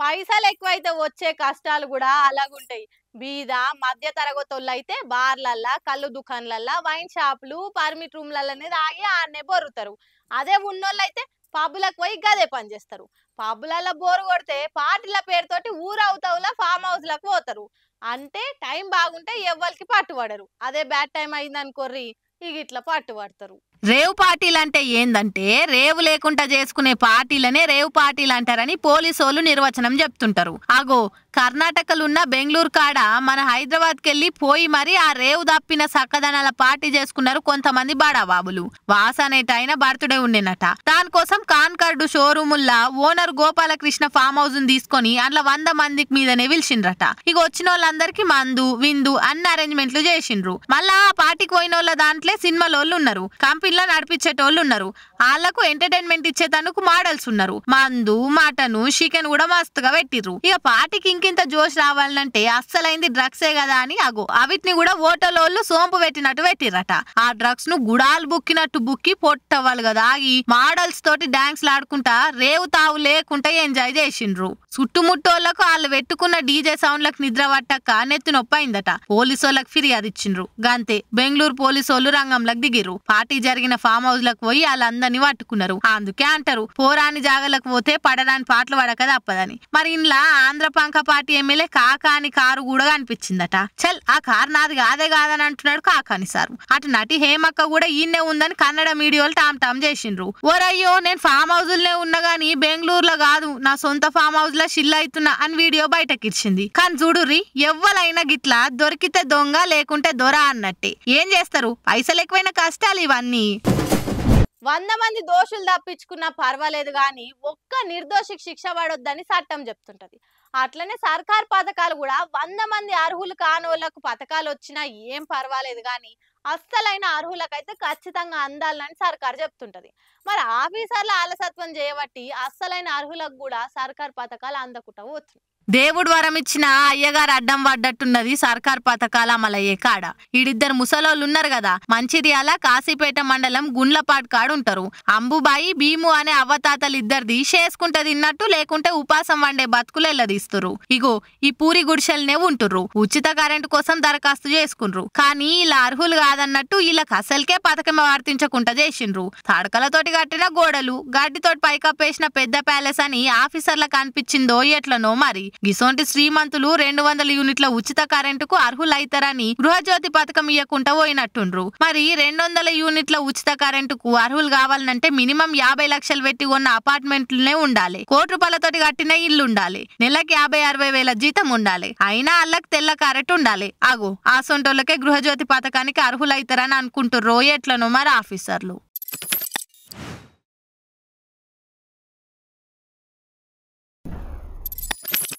పైసలు ఎక్కువైతే వచ్చే కష్టాలు కూడా అలాగుంటాయి. బీద మధ్య తరగతోళ్ళైతే బార్లల్లా, కళ్ళు దుకాన్లల్లా, వైన్ షాపులు, పర్మిట్ రూమ్లల్లనే తాగి ఆడనే బొర్రుతారు. అదే ఉన్నోళ్ళైతే పబ్బులకు పోయి గదే పని చేస్తారు. పబ్బులల్ల బోరు కొడితే పార్టీల పేరుతోటి ఊరవుతవులా ఫామ్ హౌస్‌లకు పోతారు. అంటే టైం బాగుంటే ఎవ్వలికి పట్టుబడరు. అదే బ్యాడ్ టైం అయిందనుకోర్రి ఇగ ఇట్లా పట్టుబడతారు. రేవ్ పార్టీలంటే ఏందంటే రేవు లేకుండా చేసుకునే పార్టీలనే రేవ్ పార్టీలు అంటారని పోలీసోళ్ళు నిర్వచనం చెప్తుంటారు. అగో కర్ణాటకలున్న బెంగళూరు కాడ మన హైదరాబాద్కి వెళ్ళి పోయి మరి ఆ రేవు తప్పిన సక్కదనాల పార్టీ చేసుకున్నారు కొంతమంది బాడాబాబులు. Was అనేటైన birthday ఉండేనట. దానికోసం కాన్కార్డు షోరూముల్లా ఓనర్ గోపాలకృష్ణ ఫామ్ హౌస్ తీసుకొని అందులో 100 మందికి మీదనే పిలిచిండ్రట. ఇక వచ్చిన వాళ్ళందరికీ మందు విందు అన్ని అరేంజ్మెంట్లు చేసిండ్రు. మళ్ళా ఆ పార్టీకి పోయిన వాళ్ళ దాంట్లో సినిమాలోళ్ళు ఉన్నారు, కంపెనీలో నడిపించేటోళ్ళు ఉన్నారు, వాళ్ళకు ఎంటర్టైన్మెంట్ ఇచ్చేటందుకు మోడల్స్ ఉన్నారు. మందు మటను చికెన్ కూడా మస్తుగా పెట్టిర్రు. ఇక పార్టీకి ఇంకింత జోష్ రావాలంటే అస్సలైంది డ్రగ్సే కదా అని అగో అవిటిని కూడా ఓటలోళ్ళు సోంపు పెట్టినట్టు పెట్టిరట. ఆ డ్రగ్స్ ను గుడాలు బుక్కినట్టు బుక్కి పొట్టవాళ్ళు కదా ఆగి మోడల్స్ తోటి డాన్స్ లాడుకుంటా రేవు తావు లేకుంటా ఎంజాయ్ చేసిండ్రు. చుట్టుముట్టోళ్లకు వాళ్ళు పెట్టుకున్న డీజే సౌండ్లకు నిద్ర పట్టక నెత్తి నొప్పైందట. పోలీసోళ్ళకి ఫిర్యాదు ఇచ్చిండ్రు. గంతే బెంగళూరు పోలీసోళ్ళు రంగంలోకి దిగిర్రు. పార్టీ జరిగిన ఫామ్ హౌస్ లకు పోయి వాళ్ళందరినీ పట్టుకున్నారు. అందుకే అంటారు పోరాని జాగలకు పోతే పడరాని పాటలు పడక తప్పదని. మరి ఇంట్లో ఆంధ్ర పంక పార్టీ ఎమ్మెల్యే కాకా అని కారు కూడా కనిపించిందట. చల్ ఆ కారు నాది కాదే కాదని అంటున్నాడు కాకాని సారు. అటు నటి హేమక్క కూడా ఈయనే ఉందని కన్నడ మీడియాలు టామ్ టామ్ చేసిండ్రు. ఓరయ్యో నేను ఫామ్ హౌస్ లనే ఉన్నా గానీ బెంగళూరులో కాదు నా సొంత ఫామ్ హౌస్ లో షిల్ అవుతున్నా అని వీడియో బయటకిచ్చింది. కానీ చూడుర్రి ఎవ్వలైనా గిట్లా దొరికితే దొంగ లేకుంటే దొర అన్నట్టే. ఏం చేస్తారు పైసలు ఎక్కువైన కష్టాలు ఇవన్నీ. 100 మంది దోషులు తప్పించుకున్నా పర్వాలేదు గాని ఒక్క నిర్దోషికి శిక్ష పడొద్దని చట్టం చెప్తుంటది. అట్లనే సర్కార్ పథకాలు కూడా 100 మంది అర్హులు కానోళ్లకు పథకాలు వచ్చినా ఏం పర్వాలేదు గాని అస్సలైన అర్హులకైతే ఖచ్చితంగా అందాలని సర్కార్ చెప్తుంటది. మరి ఆఫీసర్ల ఆలసత్వం చేయబట్టి అస్సలైన అర్హులకు కూడా సర్కార్ పథకాలు అందకుండా పోతుంది. దేవుడు వరం ఇచ్చిన అయ్యగారు అడ్డం పడ్డట్టున్నది సర్కార్ పథకాల అమలయ్యే కాడ. ఈడిద్దరు ముసలోళ్ళు ఉన్నారు కదా, మంచిర్యాల కాశీపేట మండలం గుండ్లపాటు కాడు ఉంటారు. అంబుబాయి భీము అనే అవ్వతాతలు ఇద్దరిది చేసుకుంటే తిన్నట్టు లేకుంటే ఉపాసం వండే బతుకులు ఎల్లదీస్తురు. ఇగో ఈ పూరి గుడిసెలనే ఉంటుర్రు. ఉచిత కరెంటు కోసం దరఖాస్తు చేసుకుండ్రు. కానీ ఇలా అర్హులు కాదన్నట్టు వీళ్ళకి అసలుకే పథకం వర్తించకుండా చేసిండ్రు. తడకలతోటి కట్టిన గోడలు గడ్డితోటి పైకప్పేసిన పెద్ద ప్యాలెస్ అని ఆఫీసర్లకు అనిపించిందో ఎట్లనో మరి. గిసోంటి శ్రీమంతులు 200 యూనిట్ల ఉచిత కరెంటుకు అర్హులైతారని గృహజ్యోతి పథకం ఇయ్యకుండా పోయినట్టుండ్రు. మరి 200 యూనిట్ల ఉచిత కరెంటుకు అర్హులు కావాలంటే మినిమం 50 లక్షలు పెట్టి కొన్న అపార్ట్మెంట్లనే ఉండాలి. ₹1,00,00,000 కట్టిన ఇల్లు ఉండాలి. నెలకి 50-60 వేల జీతం ఉండాలి. అయినా అల్లకి తెల్ల కరెంట్ ఉండాలి. అగో ఆ సొంటోళ్ళకే గృహజ్యోతి పథకానికి అర్హులైతారని అనుకుంటుర్రో ఎట్లనో మరి ఆఫీసర్లు.